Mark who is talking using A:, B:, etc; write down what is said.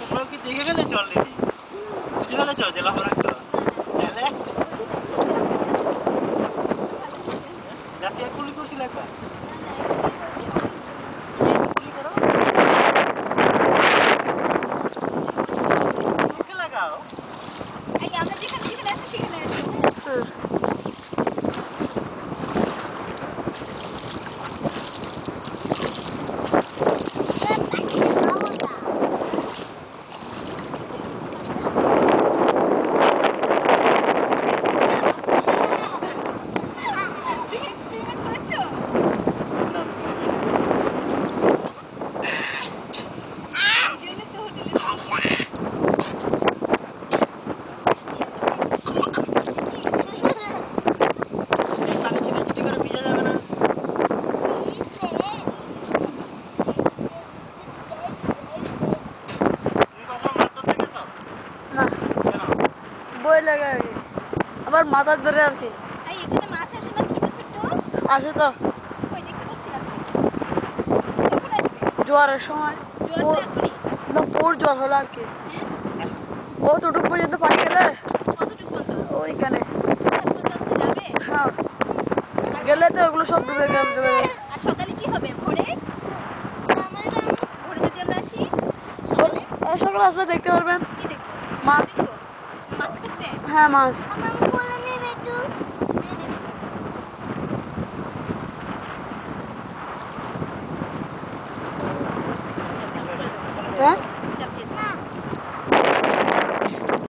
A: তোমরা কি দেখে ফেলেছো অলরেডি? বুঝে ফেলেছো যে লাভ রাখতো? তাহলে গাছে গুলি করছিল একবার। গুলি করো, মুখে লাগাও।
B: আমরা যেখানে যেখানে আছি সেখানে আছি।
C: বই লাগে আর কি, আবার মাথার ধরে আর কি।
B: এখানে মাছ আসে না ছোট ছোট?
C: আসে তো,
B: ওই দেখতে পাচ্ছি না। কখন আসবে?
C: জোয়ারের সময়।
B: জোয়ার তো এখনই।
C: না, পোর জোয়ার হলো আর কি। ও তোটুক পর্যন্ত পানি গেলে
B: কতটুকু পর্যন্ত?
C: ওইখানে।
B: আজকে যাবে?
C: হ্যাঁ, গেলে তো ওগুলো সব ডুবে যাবে।
B: আর সকালে কি হবে? ভোরে ভোরে যদি আমরা আসি সকালে
C: সকালে আসলে দেখতে পারবেন
B: কি দেখবো?
C: মাছ।
B: মাছ থাকবে?
C: হ্যাঁ, মাছ।
B: আমার বলে নেবে একটু।
C: হ্যাঁ।